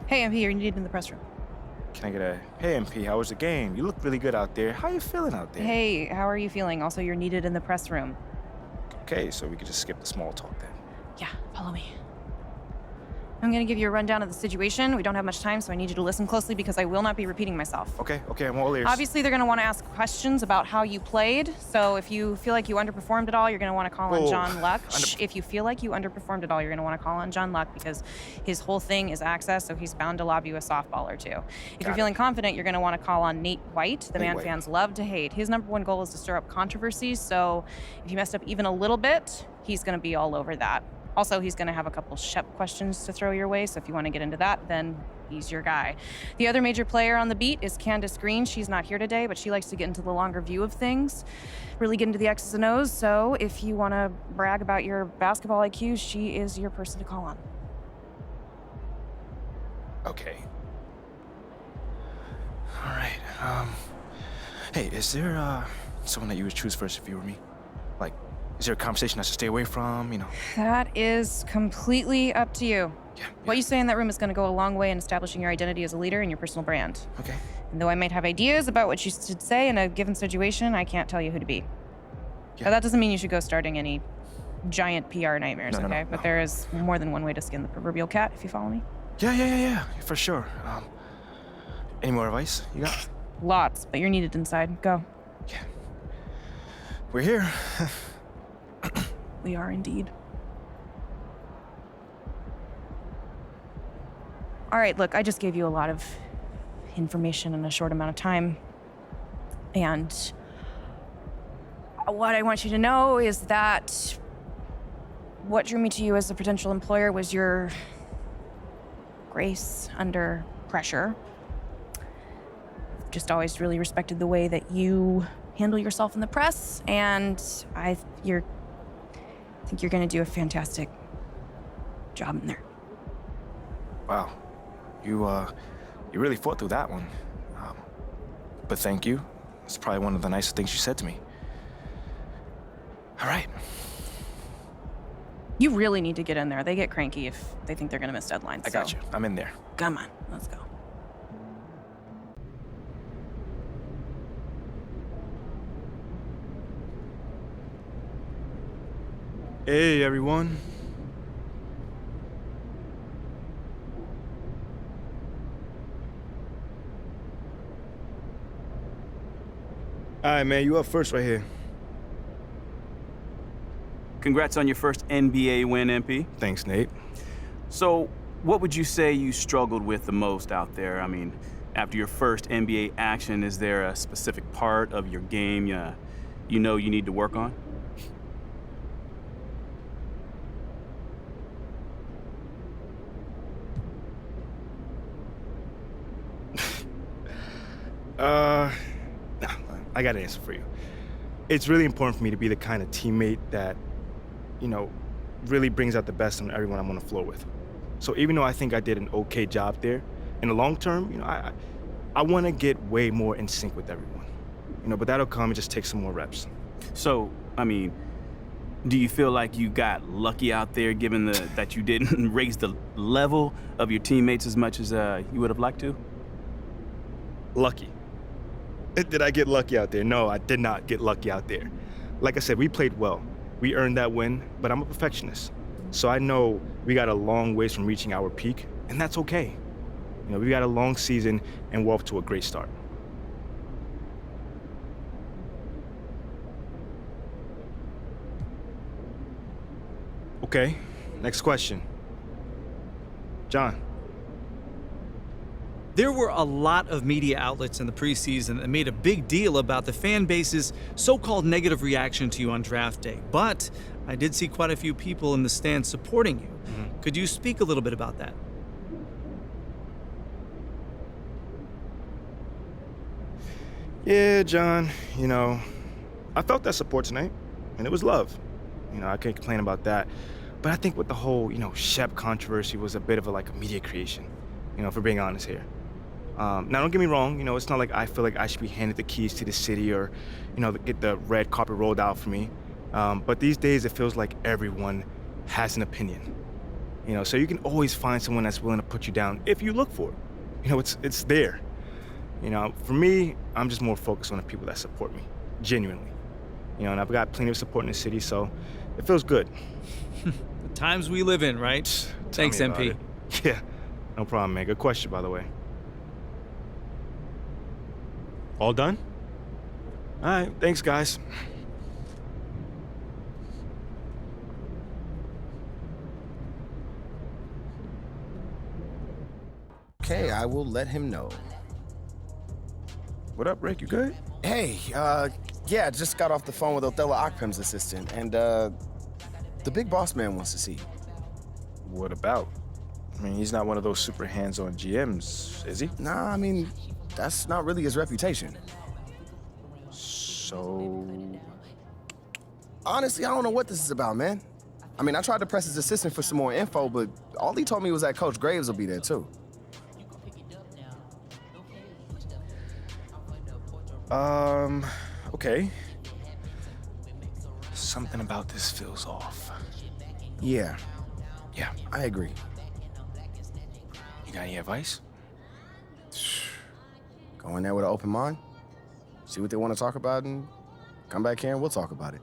Hey, MP, you're needed in the press room. Can I get a, hey MP, how was the game? You look really good out there. How you feeling out there? Hey, how are you feeling? Also, you're needed in the press room. Okay, so we could just skip the small talk then. Yeah, follow me. I'm gonna give you a rundown of the situation. We don't have much time, so I need you to listen closely because I will not be repeating myself. Okay, I'm all ears. Obviously, they're gonna want to ask questions about how you played. So if you feel like you underperformed at all, you're gonna want to call on John Luck. If you feel like you underperformed at all, you're gonna want to call on John Luck because his whole thing is access, so he's bound to lob you a softball or two. If you're feeling confident, you're gonna want to call on Nate White, the man fans love to hate. His #1 goal is to stir up controversies, so if you messed up even a little bit, he's gonna be all over that. Also, he's going to have a couple Shep questions to throw your way, so if you want to get into that, then he's your guy. The other major player on the beat is Candace Green. She's not here today, but she likes to get into the longer view of things, really get into the X's and O's, so if you want to brag about your basketball IQ, she is your person to call on. Okay. All right, hey, is there, someone that you would choose first if you were me? Like, is there a conversation I should stay away from, you know? That is completely up to you. Yeah. What you say in that room is going to go a long way in establishing your identity as a leader and your personal brand. Okay. And though I might have ideas about what you should say in a given situation, I can't tell you who to be. Yeah. Now, that doesn't mean you should go starting any giant PR nightmares, okay? But there is more than one way to skin the proverbial cat, if you follow me. Yeah, for sure. Any more advice you got? Lots, but you're needed inside. Go. Yeah. We're here. We are indeed. All right, look, I just gave you a lot of information in a short amount of time. And what I want you to know is that what drew me to you as a potential employer was your grace under pressure. I've just always really respected the way that you handle yourself in the press, and I think you're going to do a fantastic job in there. Wow. You really fought through that one. But thank you. It's probably one of the nicest things you said to me. All right. You really need to get in there. They get cranky if they think they're going to miss deadlines. I got you. I'm in there. Come on, let's go. Hey, everyone. All right, man, you up first right here. Congrats on your first NBA win, MP. Thanks, Nate. So, what would you say you struggled with the most out there? I mean, after your first NBA action, is there a specific part of your game you know you need to work on? I got an answer for you. It's really important for me to be the kind of teammate that, really brings out the best in everyone I'm on the floor with. So even though I think I did an okay job there, in the long term, I want to get way more in sync with everyone. But that'll come, it just takes some more reps. So, I mean, do you feel like you got lucky out there given that you didn't raise the level of your teammates as much as you would have liked to? Lucky. Did I get lucky out there? No, I did not get lucky out there. Like I said, we played well. We earned that win, but I'm a perfectionist. So I know we got a long ways from reaching our peak, and that's okay. We got a long season, and we're off to a great start. Okay, next question. John. There were a lot of media outlets in the preseason that made a big deal about the fan base's so-called negative reaction to you on draft day, but I did see quite a few people in the stands supporting you. Mm-hmm. Could you speak a little bit about that? Yeah, John, I felt that support tonight, and it was love. I can't complain about that. But I think with the whole, Shep controversy was a bit of a media creation, if we're being honest here. Now, don't get me wrong, it's not like I feel like I should be handed the keys to the city or, get the red carpet rolled out for me. But these days, it feels like everyone has an opinion. You know, so you can always find someone that's willing to put you down if you look for it. You know, it's there. You know, for me, I'm just more focused on the people that support me, genuinely. You know, and I've got plenty of support in the city, so it feels good. The times we live in, right? Thanks, Tell me about MP. it. Yeah, no problem, man. Good question, by the way. All done? All right, thanks, guys. Okay, I will let him know. What up, Rick? You good? Hey, yeah, just got off the phone with Taylor Clarkson's assistant, and, the big boss man wants to see you. What about? I mean, he's not one of those super hands-on GMs, is he? Nah, I mean, that's not really his reputation. So... Honestly, I don't know what this is about, man. I mean, I tried to press his assistant for some more info, but all he told me was that Coach Graves will be there, too. Okay. Something about this feels off. Yeah, Yeah. I agree. You got any advice? Go in there with an open mind, see what they want to talk about, and come back here and we'll talk about it.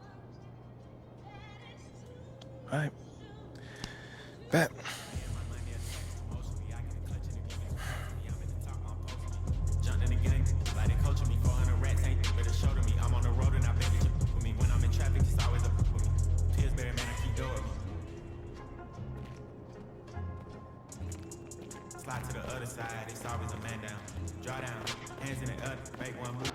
All right. Bet. Slide to the other side, it's always a man down. Draw down, hands in the up, make one move.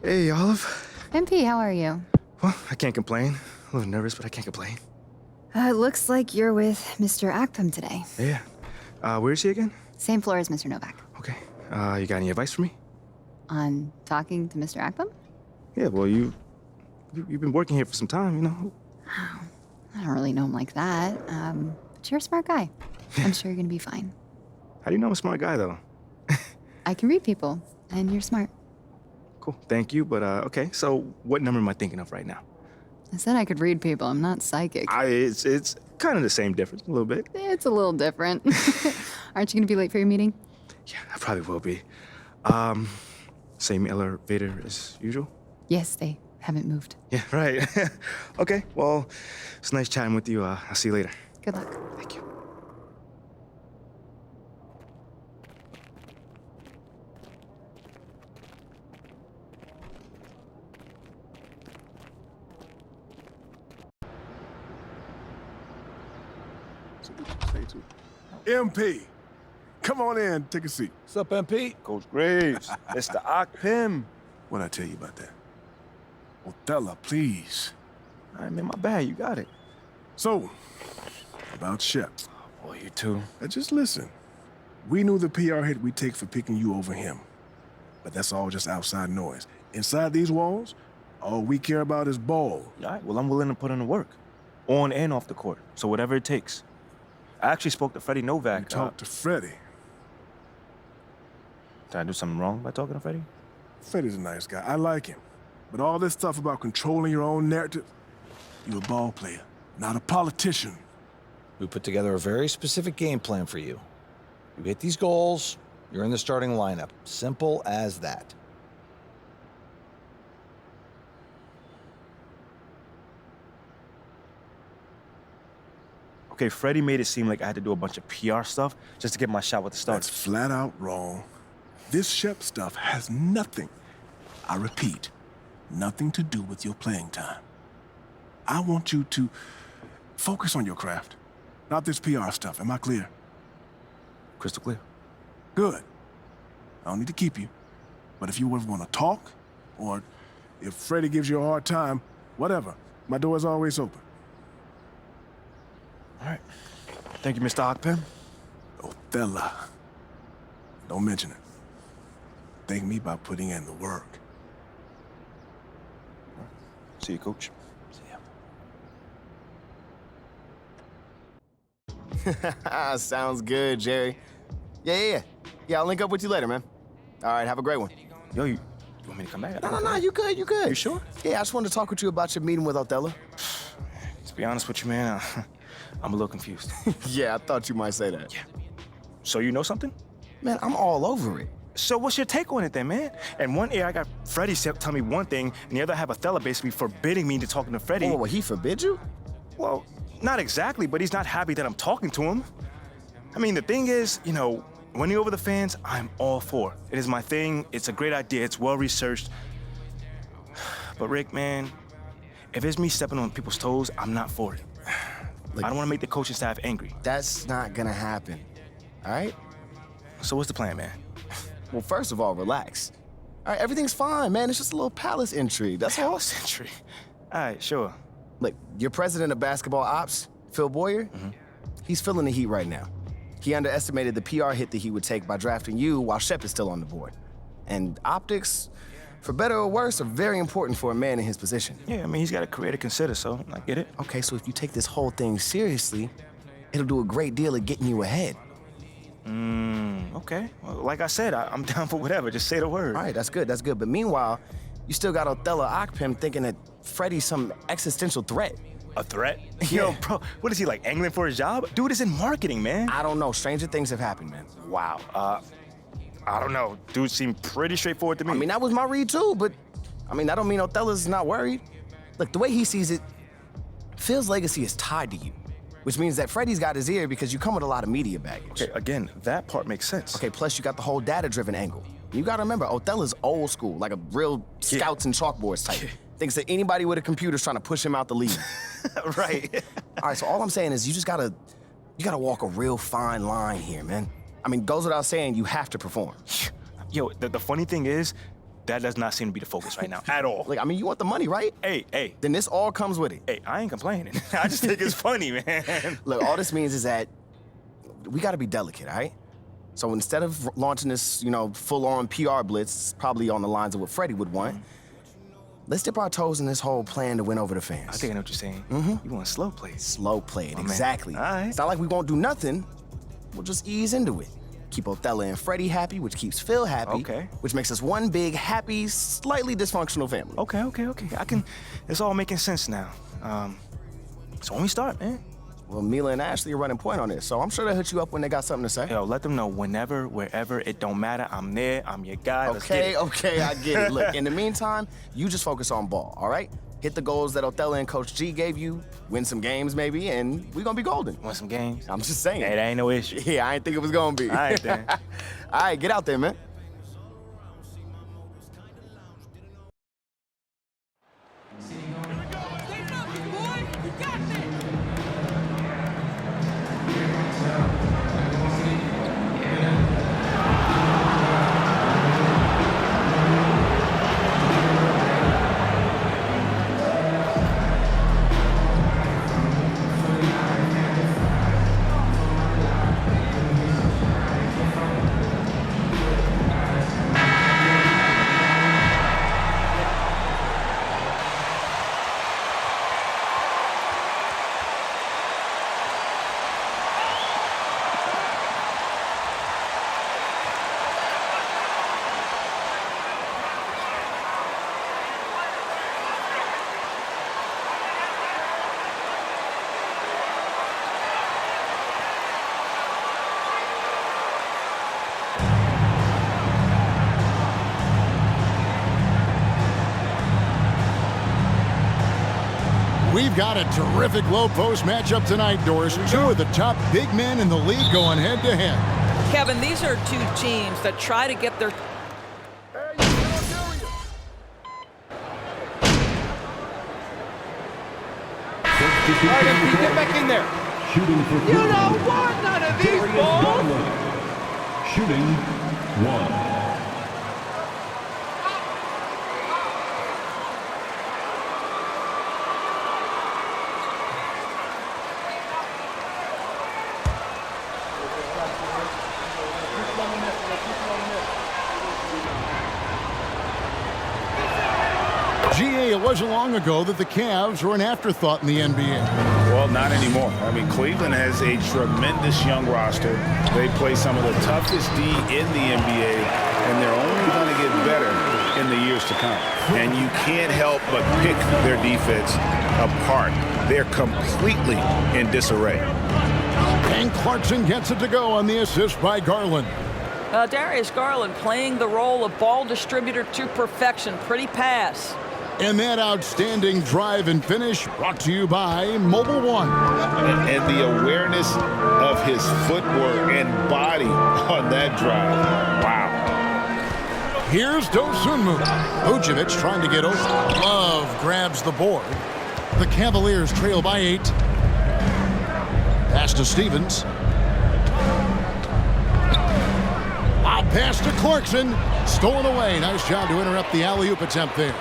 Hey, Olive. MP, how are you? Well, I can't complain. A little nervous, but I can't complain. It looks like you're with Mr. Akpem today. Yeah. Where is he again? Same floor as Mr. Novak. Okay. You got any advice for me? On talking to Mr. Akpem? Yeah, well, you've been working here for some time, you know. I don't really know him like that. But you're a smart guy. I'm sure you're gonna be fine. How do you know I'm a smart guy, though? I can read people, and you're smart. Cool. Thank you, but okay. So, what number am I thinking of right now? I said I could read people. I'm not psychic. It's kind of the same difference, a little bit. It's a little different. Aren't you gonna be late for your meeting? Yeah, I probably will be. Same elevator as usual? Yes, they haven't moved. Yeah, right. Okay, well, it's nice chatting with you. I'll see you later. Good luck. Thank you. MP, come on in, take a seat. What's up, MP? Coach Graves, Mr.Akpem. What'd I tell you about that? Othello, please. All right, man, my bad. You got it. So, about Shep. Oh, you too. Just listen. We knew the PR hit we'd take for picking you over him. But that's all just outside noise. Inside these walls, all we care about is ball. All right, well, I'm willing to put in the work. On and off the court. So whatever it takes. I actually spoke to Freddie Novak. You talked to Freddie. Did I do something wrong by talking to Freddie? Freddie's a nice guy. I like him. But all this stuff about controlling your own narrative, you're a ball player, not a politician. We put together a very specific game plan for you. You hit these goals, you're in the starting lineup. Simple as that. Okay, Freddie made it seem like I had to do a bunch of PR stuff just to get my shot with the Stars. That's flat out wrong. This Shep stuff has nothing, I repeat, nothing to do with your playing time. I want you to focus on your craft, not this PR stuff. Am I clear? Crystal clear. Good. I don't need to keep you. But if you ever want to talk, or if Freddie gives you a hard time, whatever, my door is always open. All right. Thank you, Mr. Akpem. Othello. Don't mention it. Thank me by putting in the work. See you, coach. Sounds good, Jerry. Yeah, I'll link up with you later, man. All right, have a great one. Yo, you want me to come back? No, you good. You sure? Yeah, I just wanted to talk with you about your meeting with Othello. To be honest with you, man, I'm a little confused. Yeah, I thought you might say that. Yeah. So you know something? Man, I'm all over it. So what's your take on it then, man? And one ear I got Freddie tell me one thing, and the other I have Othello basically forbidding me to talking to Freddie. Oh, well, he forbid you? Well, not exactly, but he's not happy that I'm talking to him. I mean, the thing is, you know, winning over the fans, I'm all for. It is my thing. It's a great idea. It's well-researched. But Rick, man, if it's me stepping on people's toes, I'm not for it. Look, I don't want to make the coaching staff angry. That's not gonna happen, all right? So what's the plan, man? Well, first of all, relax. All right, everything's fine, man. It's just a little palace intrigue, that's all. Palace intrigue. All right, sure. Look, your president of basketball ops, Phil Boyer, he's feeling the heat right now. He underestimated the PR hit that he would take by drafting you while Shep is still on the board. And optics, for better or worse, are very important for a man in his position. Yeah, I mean, he's got a career to consider, so I get it. Okay, so if you take this whole thing seriously, it'll do a great deal of getting you ahead. Okay. Well, like I said, I'm down for whatever. Just say the word. All right, that's good. But meanwhile, you still got Taylor Clarkson thinking that Freddie's some existential threat. A threat? Yeah. Yo, bro, what is he, like, angling for his job? Dude is in marketing, man. I don't know. Stranger things have happened, man. Wow. I don't know. Dude seemed pretty straightforward to me. I mean, that was my read, too, but, I mean, that don't mean Othello's not worried. Look, the way he sees it, Phil's legacy is tied to you, which means that Freddie's got his ear because you come with a lot of media baggage. Okay, again, that part makes sense. Okay, plus you got the whole data-driven angle. You gotta remember, Othello's old school, like a real scouts and chalkboards type. Thinks that anybody with a computer's trying to push him out the league. Right. All right, so all I'm saying is you gotta walk a real fine line here, man. I mean, goes without saying, you have to perform. Yo, the funny thing is, that does not seem to be the focus right now, at all. Like, I mean, you want the money, right? Hey. Then this all comes with it. Hey, I ain't complaining. I just think it's funny, man. Look, all this means is that we gotta be delicate, all right? So instead of launching this, full-on PR blitz, probably on the lines of what Freddie would want, let's dip our toes in this whole plan to win over the fans. I think I know what you're saying. You want slow plays. Slow play it, Oh, exactly. Man. All right. It's not like we won't do nothing. We'll just ease into it. Keep Othello and Freddie happy, which keeps Phil happy. Okay. Which makes us one big, happy, slightly dysfunctional family. Okay. It's all making sense now. So when we start, man. Well, Mila and Ashley are running point on this, so I'm sure they'll hit you up when they got something to say. Yo, let them know whenever, wherever, it don't matter. I'm there, I'm your guy. Let's get it. Okay, I get it. Look, in the meantime, you just focus on ball, all right? Hit the goals that Othello and Coach G gave you, win some games maybe, and we're gonna be golden. Want some games? I'm just saying. Hey, that ain't no issue. Yeah, I didn't think it was gonna be. All right, then. All right, get out there, man. We've got a terrific low-post matchup tonight, Doris. Two of the top big men in the league going head-to-head. Kevin, these are two teams that try to get their... All right, MP, get back in there. Shooting for You don't want none of these balls. Shooting one. GA, it wasn't long ago that the Cavs were an afterthought in the NBA. Well, not anymore. I mean, Cleveland has a tremendous young roster. They play some of the toughest D in the NBA, and they're only going to get better in the years to come. And you can't help but pick their defense apart. They're completely in disarray. And Clarkson gets it to go on the assist by Garland. Darius Garland playing the role of ball distributor to perfection. Pretty pass. And that outstanding drive and finish brought to you by Mobile One. And the awareness of his footwork and body on that drive. Wow. Here's Dosunmu. Vucevic trying to get over. Love grabs the board. The Cavaliers trail by 8. Pass to Stevens. Out pass to Clarkson. Stolen away. Nice job to interrupt the alley-oop attempt there.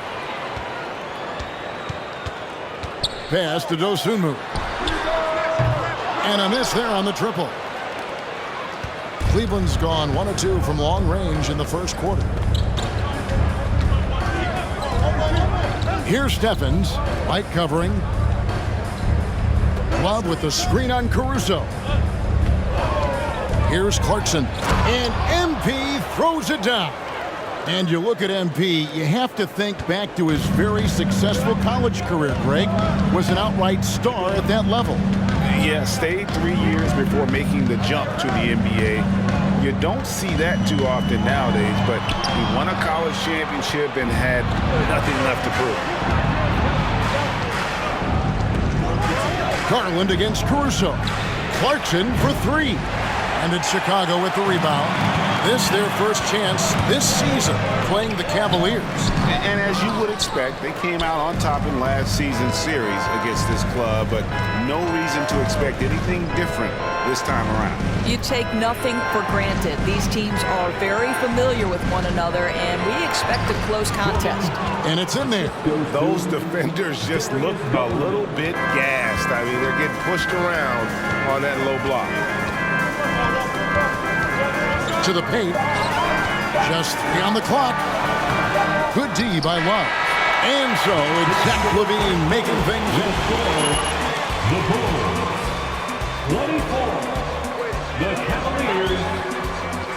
Pass to Dosunmu. And a miss there on the triple. Cleveland's gone 1 of 2 from long range in the first quarter. Here's Steffens. Light covering. Love with the screen on Caruso. Here's Clarkson. And MP throws it down. And you look at MP, you have to think back to his very successful college career, Greg. Was an outright star at that level. Yeah, stayed 3 years before making the jump to the NBA. You don't see that too often nowadays, but he won a college championship and had nothing left to prove. Garland against Caruso. Clarkson for 3. And it's Chicago with the rebound. This their first chance this season playing the Cavaliers. And as you would expect, they came out on top in last season's series against this club, but no reason to expect anything different this time around. You take nothing for granted. These teams are very familiar with one another, and we expect a close contest. And it's in there. Those defenders just look a little bit gassed. I mean, they're getting pushed around on that low block. To the paint. Just 3 on the clock. Good D by Love. And so it's Zach LaVine making things The Bulls, 24. The Cavaliers,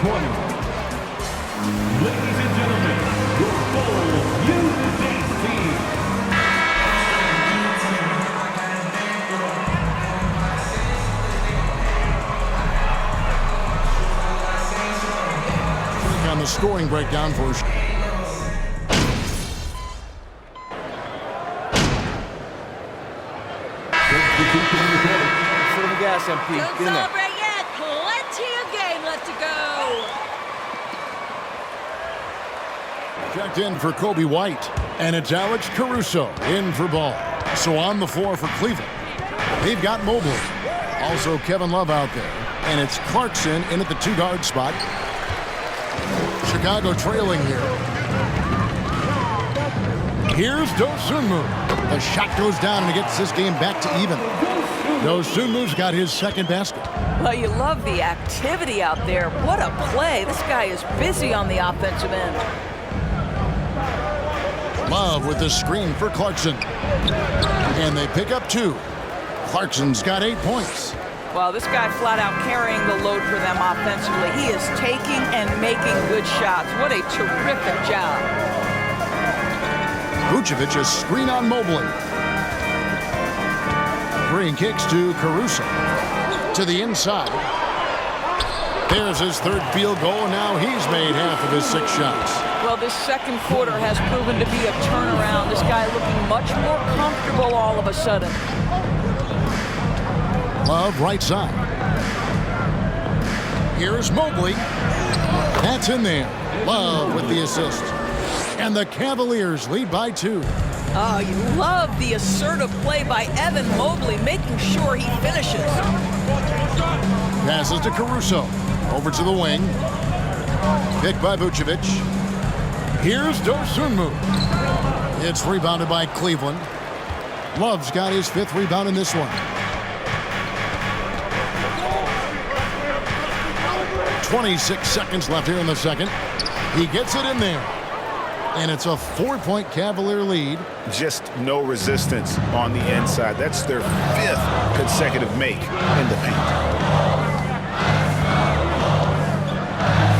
20. Ladies and gentlemen, your Bulls UDC. on the scoring breakdown for Full of gas, MP. Don't Get in there. celebrate yet. Plenty of game left to go. checked in for Kobe White, and it's Alex Caruso in for ball. So on the floor for Cleveland, they've got Mobley. Also Kevin Love out there, and it's Clarkson in at the 2-guard spot. Chicago trailing here. Here's Dosunmu. The shot goes down and it gets this game back to even. Dosunmu's got his second basket. Well, you love the activity out there. What a play. This guy is busy on the offensive end. Love with the screen for Clarkson. And they pick up 2. Clarkson's got 8 points. Well, this guy flat out carrying the load for them offensively. He is taking and making good shots. What a terrific job. Vucevic a screen on Mobley. Green kicks to Caruso. To the inside. There's his third field goal, and now he's made half of his 6 shots. Well, this second quarter has proven to be a turnaround. This guy looking much more comfortable all of a sudden. Love right side. Here's Mobley. That's in there. Love with the assist. And the Cavaliers lead by 2. Oh, you love the assertive play by Evan Mobley, making sure he finishes. Passes to Caruso. Over to the wing. Picked by Vucevic. Here's Dosunmu. It's rebounded by Cleveland. Love's got his 5th rebound in this one. 26 seconds left here in the second. He gets it in there. And it's a 4-point Cavalier lead. Just no resistance on the inside. That's their 5th consecutive make in the paint.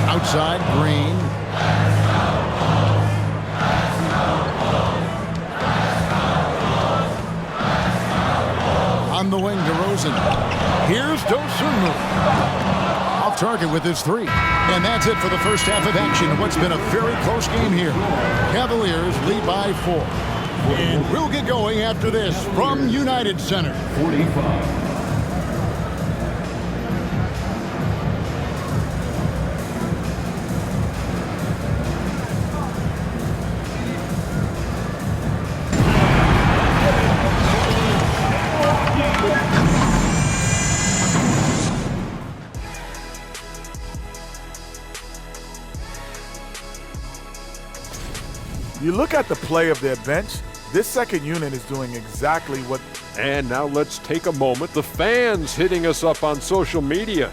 Outside, Green. On the wing, DeRozan. Here's Dosunmu. Off target with his 3. And that's it for the first half of action in what's been a very close game here. Cavaliers lead by 4. And we'll get going after this from United Center. 45. You look at the play of their bench, this second unit is doing exactly what... And now let's take a moment. The fans hitting us up on social media.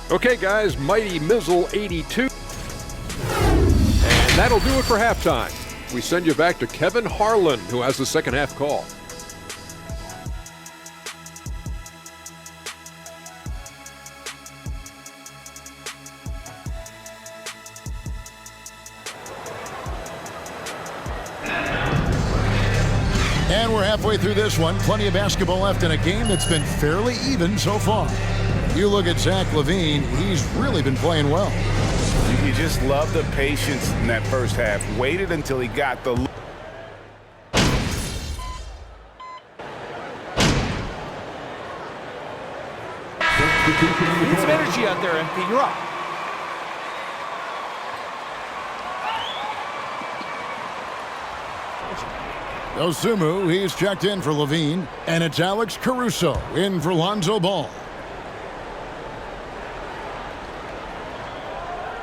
Okay, guys, Mighty Mizzle 82. And that'll do it for halftime. We send you back to Kevin Harlan, who has the second half call. And we're halfway through this one. Plenty of basketball left in a game that's been fairly even so far. You look at Zach LaVine, he's really been playing well. You just love the patience in that first half. Waited until he got the... Need some energy out there, MP. You're up. Dosunmu, he's checked in for LaVine. And it's Alex Caruso in for Lonzo Ball.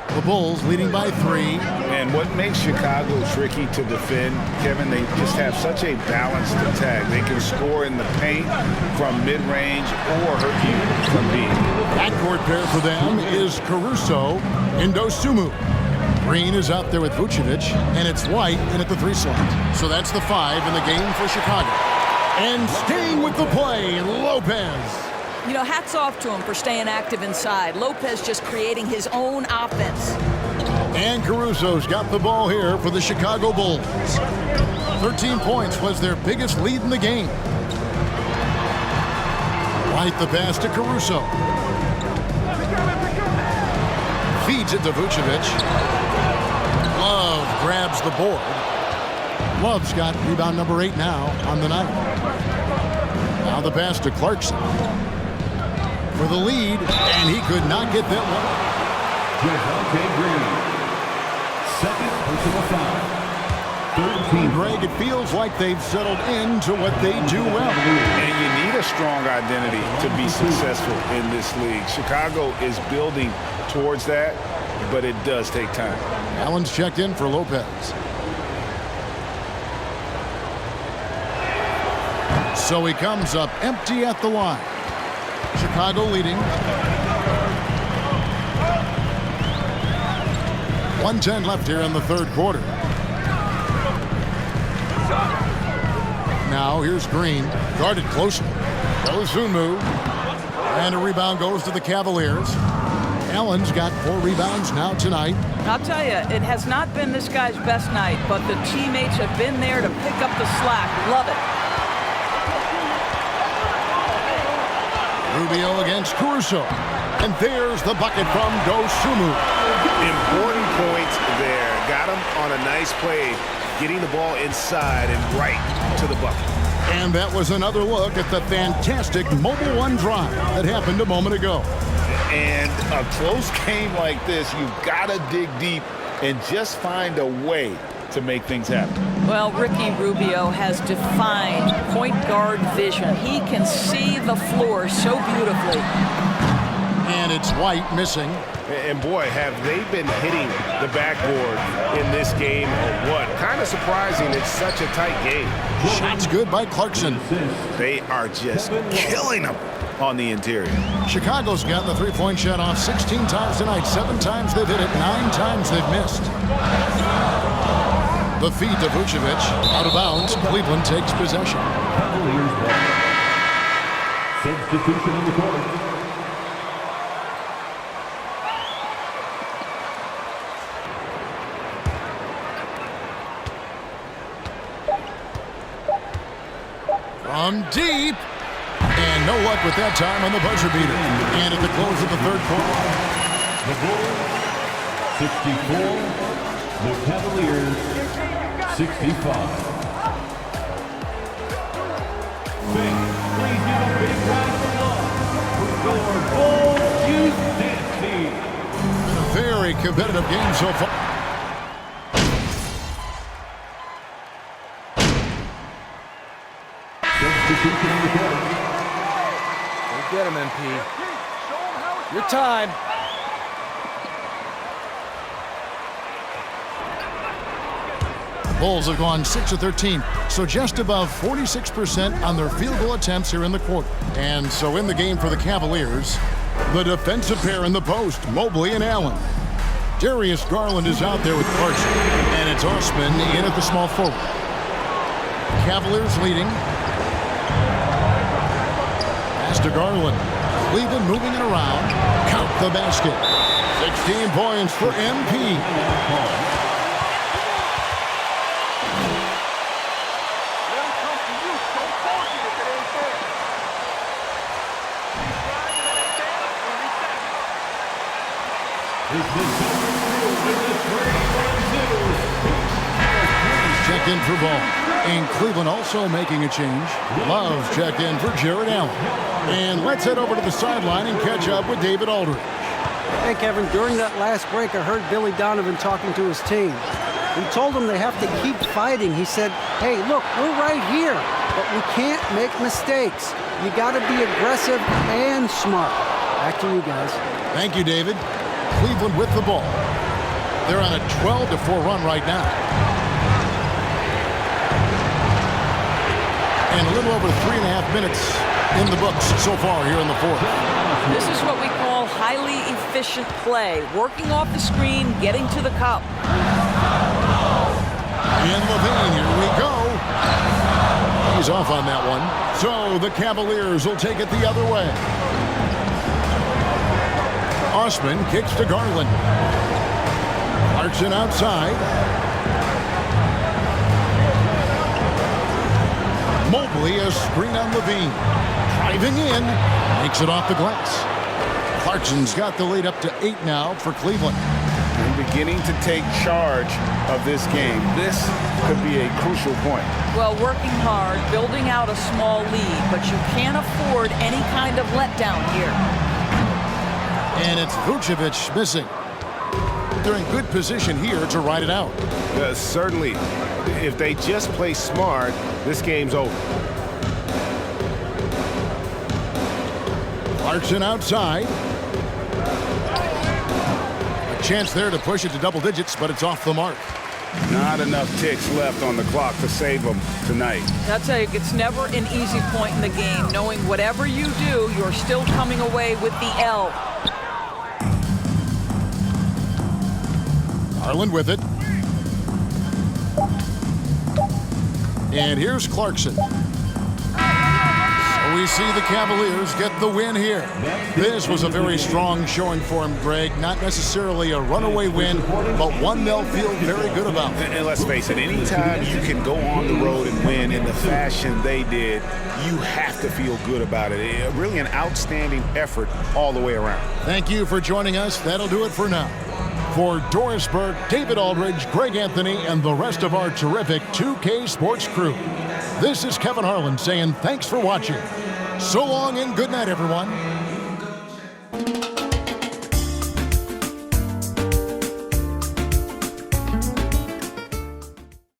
The Bulls leading by 3. And what makes Chicago tricky to defend, Kevin, they just have such a balanced attack. They can score in the paint from mid-range or hurt you from deep. Backcourt pair for them is Caruso and Dosunmu. Green is out there with Vucevic, and it's White in at the 3 slot. So that's the 5 in the game for Chicago. And staying with the play, Lopez. You know, hats off to him for staying active inside. Lopez just creating his own offense. And Caruso's got the ball here for the Chicago Bulls. 13 points was their biggest lead in the game. White the pass to Caruso. Feeds it to Vucevic. Love grabs the board. Love's got rebound number 8 now on the night. Now the pass to Clarkson for the lead, and he could not get that one. Greg, it feels like they've settled into what they do well. And you need a strong identity to be successful in this league. Chicago is building towards that, but it does take time. Allen's checked in for Lopez. So he comes up empty at the line. Chicago leading. 1:10 left here in the third quarter. Now here's Green, guarded closely. Dosunmu, and a rebound goes to the Cavaliers. Allen's got 4 rebounds now tonight. I'll tell you, it has not been this guy's best night, but the teammates have been there to pick up the slack. Love it. Rubio against Caruso. And there's the bucket from Dosunmu. Important points there. Got him on a nice play, getting the ball inside and right to the bucket. And that was another look at the fantastic Mobile One drive that happened a moment ago. And a close game like this, you've got to dig deep and just find a way to make things happen. Well, Ricky Rubio has defined point guard vision. He can see the floor so beautifully. And it's White missing. And boy, have they been hitting the backboard in this game or what? Kind of surprising, it's such a tight game. Shots good by Clarkson. They are just killing them on the interior. Chicago's gotten the three-point shot off 16 times tonight. 7 times they've hit it, 9 times they've missed. The feet to Vucevic. Out of bounds. Cleveland takes possession. Cavaliers ball. Substitution in the court. From deep. And no luck with that time on the buzzer beater. And at the close of the third quarter. The Bulls, 64. The Cavaliers, 65. Please give a big round of applause for your Bulls Youth Dance Team. A very competitive game so far. Substitution in the court. Go get him, MP. Your time. Bulls have gone 6 of 13, so just above 46% on their field goal attempts here in the quarter. And so in the game for the Cavaliers, the defensive pair in the post, Mobley and Allen. Darius Garland is out there with Clarkson, and it's Osman in at the small forward. Cavaliers leading. Pass to Garland. Cleveland moving it around. Count the basket. 16 points for MP. Checked in for Ball. And Cleveland also making a change. Love checked in for Jared Allen. And let's head over to the sideline and catch up with David Aldridge. Hey, Kevin, during that last break, I heard Billy Donovan talking to his team. He told them they have to keep fighting. He said, hey, look, we're right here, but we can't make mistakes. You got to be aggressive and smart. Back to you guys. Thank you, David. Cleveland with the ball. They're on a 12-4 run right now. And a little over 3.5 minutes in the books so far here in the fourth. This is what we call highly efficient play. Working off the screen, getting to the cup. And Levine, here we go. He's off on that one. So the Cavaliers will take it the other way. Osman kicks to Garland. Clarkson outside. Mobley, a screen on Levine. Driving in. Makes it off the glass. Clarkson's got the lead up to 8 now for Cleveland. And beginning to take charge of this game. This could be a crucial point. Well, working hard, building out a small lead, but you can't afford any kind of letdown here. And it's Vucevic missing. They're in good position here to ride it out. Certainly. If they just play smart, this game's over. Clarkson outside. A chance there to push it to double digits, but it's off the mark. Not enough ticks left on the clock to save them tonight. I'll tell you, it's never an easy point in the game, knowing whatever you do, you're still coming away with the L. Garland with it. And here's Clarkson. So we see the Cavaliers get the win here. This was a very strong showing for them, Greg. Not necessarily a runaway win, but one they'll feel very good about. And let's face it, anytime you can go on the road and win in the fashion they did, you have to feel good about it. Really an outstanding effort all the way around. Thank you for joining us. That'll do it for now. For Doris Burke, David Aldridge, Greg Anthony, and the rest of our terrific 2K Sports crew, this is Kevin Harlan saying thanks for watching. So long and good night, everyone.